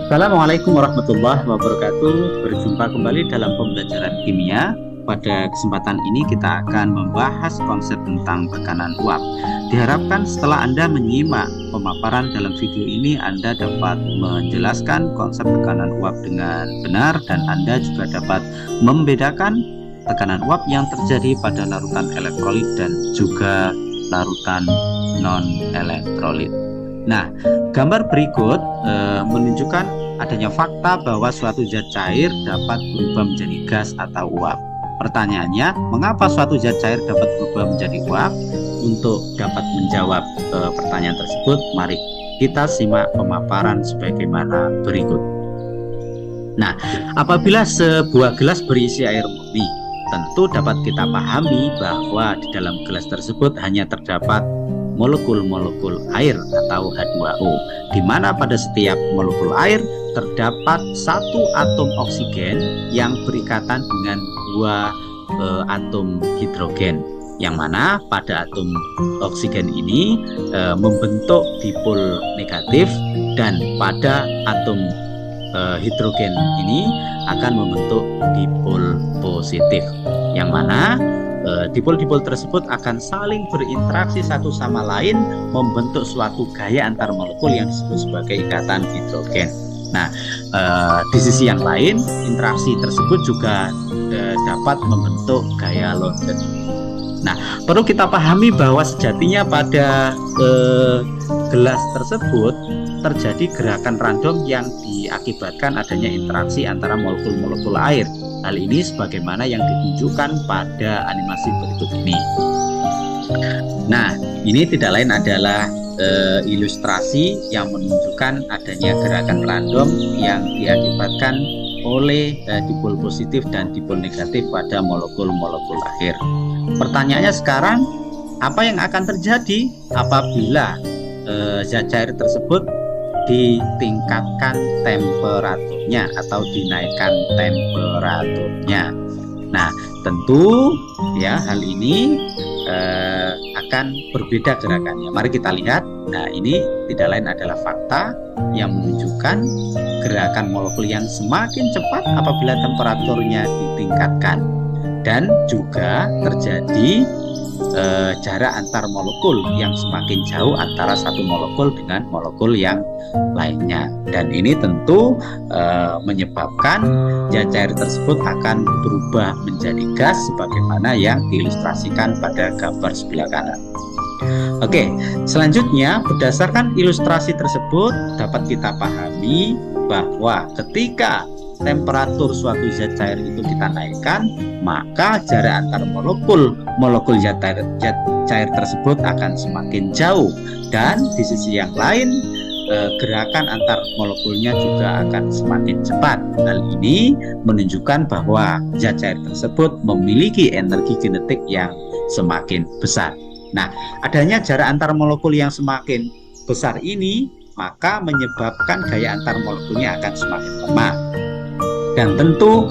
Assalamualaikum warahmatullahi wabarakatuh. Berjumpa kembali dalam pembelajaran kimia. Pada kesempatan ini kita akan membahas konsep tentang tekanan uap. Diharapkan setelah Anda menyimak pemaparan dalam video ini, Anda dapat menjelaskan konsep tekanan uap dengan benar dan Anda juga dapat membedakan tekanan uap yang terjadi pada larutan elektrolit dan juga larutan non-elektrolit. Nah, gambar berikut menunjukkan adanya fakta bahwa suatu zat cair dapat berubah menjadi gas atau uap. Pertanyaannya, mengapa suatu zat cair dapat berubah menjadi uap? Untuk dapat menjawab pertanyaan tersebut, mari kita simak pemaparan sebagaimana berikut. Nah, apabila sebuah gelas berisi air murni, tentu dapat kita pahami bahwa di dalam gelas tersebut hanya terdapat molekul-molekul air atau H2O, di mana pada setiap molekul air terdapat satu atom oksigen yang berikatan dengan dua atom hidrogen, yang mana pada atom oksigen ini membentuk dipol negatif dan pada atom hidrogen ini akan membentuk dipol positif, yang mana dipol-dipol tersebut akan saling berinteraksi satu sama lain membentuk suatu gaya antar molekul yang disebut sebagai ikatan hidrogen. Nah, di sisi yang lain, interaksi tersebut juga dapat membentuk gaya London. Nah, perlu kita pahami bahwa sejatinya pada gelas tersebut terjadi gerakan random yang diakibatkan adanya interaksi antara molekul-molekul air. Hal ini sebagaimana yang ditunjukkan pada animasi berikut ini. Nah, ini tidak lain adalah ilustrasi yang menunjukkan adanya gerakan random yang diakibatkan oleh dipol positif dan dipol negatif pada molekul-molekul air. Pertanyaannya sekarang, apa yang akan terjadi apabila zat cair tersebut ditingkatkan temperaturnya atau dinaikkan temperaturnya? Nah, tentu ya hal ini akan berbeda gerakannya. Mari kita lihat. Nah, ini tidak lain adalah fakta yang menunjukkan gerakan molekul yang semakin cepat apabila temperaturnya ditingkatkan, dan juga terjadi jarak antar molekul yang semakin jauh antara satu molekul dengan molekul yang lainnya, dan ini tentu menyebabkan zat cair tersebut akan berubah menjadi gas sebagaimana yang diilustrasikan pada gambar sebelah kanan. Oke, selanjutnya berdasarkan ilustrasi tersebut dapat kita pahami bahwa ketika temperatur suatu zat cair itu kita naikkan, maka jarak antar molekul zat cair tersebut akan semakin jauh, dan di sisi yang lain gerakan antar molekulnya juga akan semakin cepat. Hal ini menunjukkan bahwa zat cair tersebut memiliki energi kinetik yang semakin besar. Nah, adanya jarak antar molekul yang semakin besar ini maka menyebabkan gaya antar molekulnya akan semakin lemah. Dan tentu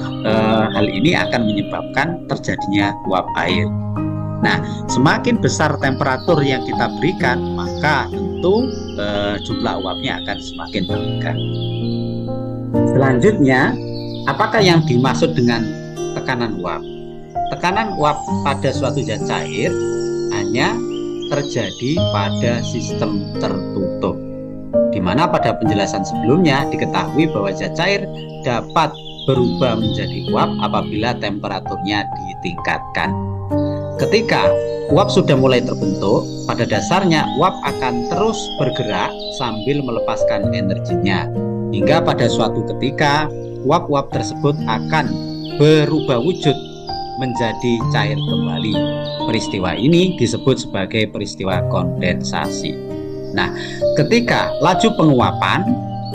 hal ini akan menyebabkan terjadinya uap air. Nah, semakin besar temperatur yang kita berikan, maka tentu jumlah uapnya akan semakin meningkat. Selanjutnya, apakah yang dimaksud dengan tekanan uap? Tekanan uap pada suatu zat cair hanya terjadi pada sistem tertutup, di mana pada penjelasan sebelumnya diketahui bahwa zat cair dapat berubah menjadi uap apabila temperaturnya ditingkatkan. Ketika uap sudah mulai terbentuk, pada dasarnya uap akan terus bergerak sambil melepaskan energinya, hingga pada suatu ketika uap-uap tersebut akan berubah wujud menjadi cair kembali. Peristiwa ini disebut sebagai peristiwa kondensasi. Nah, ketika laju penguapan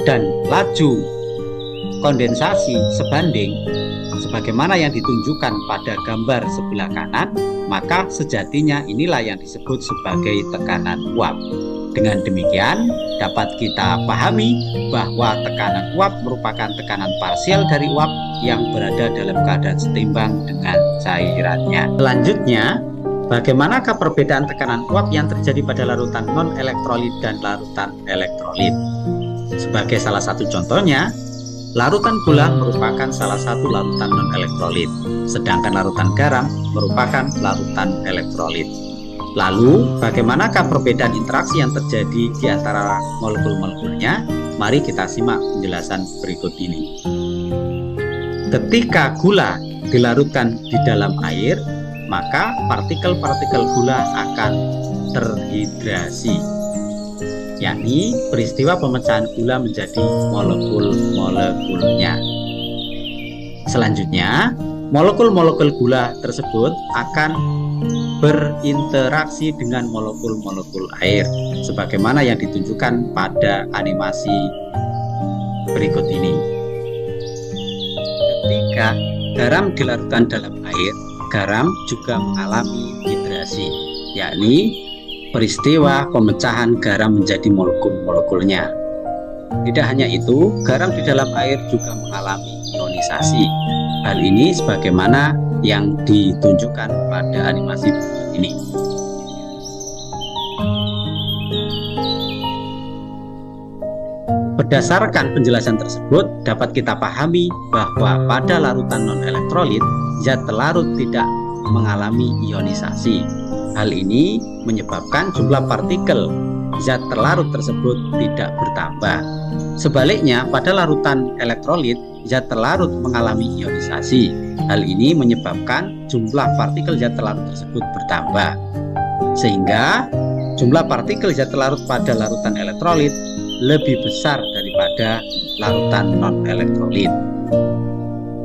dan laju kondensasi sebanding sebagaimana yang ditunjukkan pada gambar sebelah kanan, maka sejatinya inilah yang disebut sebagai tekanan uap. Dengan demikian dapat kita pahami bahwa tekanan uap merupakan tekanan parsial dari uap yang berada dalam keadaan setimbang dengan cairannya. Selanjutnya, bagaimanakah perbedaan tekanan uap yang terjadi pada larutan non-elektrolit dan larutan elektrolit? Sebagai salah satu contohnya, larutan gula merupakan salah satu larutan non-elektrolit, sedangkan larutan garam merupakan larutan elektrolit. Lalu, bagaimanakah perbedaan interaksi yang terjadi di antara molekul-molekulnya? Mari kita simak penjelasan berikut ini. Ketika gula dilarutkan di dalam air, maka partikel-partikel gula akan terhidrasi, yakni peristiwa pemecahan gula menjadi molekul-molekulnya. Selanjutnya, molekul-molekul gula tersebut akan berinteraksi dengan molekul-molekul air, sebagaimana yang ditunjukkan pada animasi berikut ini. Ketika garam dilarutkan dalam air, garam juga mengalami hidrasi, yakni peristiwa pemecahan garam menjadi molekul-molekulnya. Tidak hanya itu, garam di dalam air juga mengalami ionisasi. Hal ini sebagaimana yang ditunjukkan pada animasi berikut ini. Berdasarkan penjelasan tersebut, dapat kita pahami bahwa pada larutan non-elektrolit, zat terlarut tidak mengalami ionisasi. Hal ini menyebabkan jumlah partikel zat terlarut tersebut tidak bertambah. Sebaliknya, pada larutan elektrolit, zat terlarut mengalami ionisasi. Hal ini menyebabkan jumlah partikel zat terlarut tersebut bertambah. Sehingga jumlah partikel zat terlarut pada larutan elektrolit lebih besar daripada larutan non-elektrolit.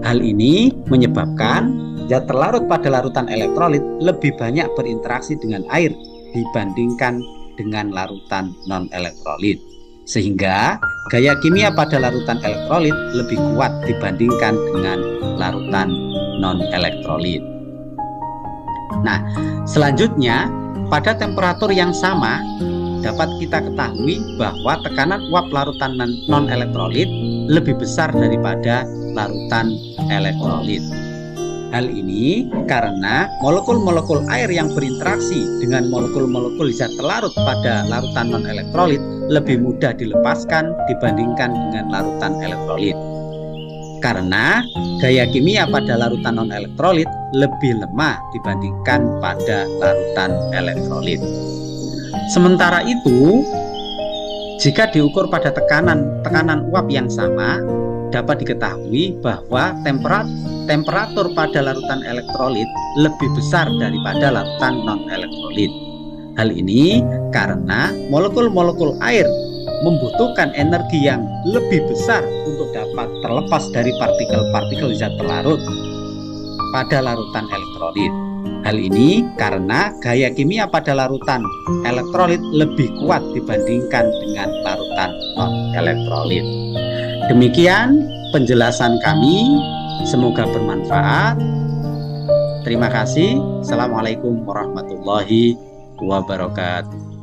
Hal ini menyebabkan zat terlarut pada larutan elektrolit lebih banyak berinteraksi dengan air dibandingkan dengan larutan non-elektrolit. Sehingga gaya kimia pada larutan elektrolit lebih kuat dibandingkan dengan larutan non-elektrolit. Nah, selanjutnya pada temperatur yang sama dapat kita ketahui bahwa tekanan uap larutan non-elektrolit lebih besar daripada larutan elektrolit. Hal ini karena molekul-molekul air yang berinteraksi dengan molekul-molekul zat terlarut pada larutan non-elektrolit lebih mudah dilepaskan dibandingkan dengan larutan elektrolit. Karena gaya kimia pada larutan non-elektrolit lebih lemah dibandingkan pada larutan elektrolit. Sementara itu, jika diukur pada tekanan uap yang sama, dapat diketahui bahwa temperatur pada larutan elektrolit lebih besar daripada larutan non-elektrolit. Hal ini karena molekul-molekul air membutuhkan energi yang lebih besar untuk dapat terlepas dari partikel-partikel zat terlarut pada larutan elektrolit. Hal ini karena gaya kimia pada larutan elektrolit lebih kuat dibandingkan dengan larutan non-elektrolit. Demikian penjelasan kami, semoga bermanfaat. Terima kasih. Assalamualaikum warahmatullahi wabarakatuh.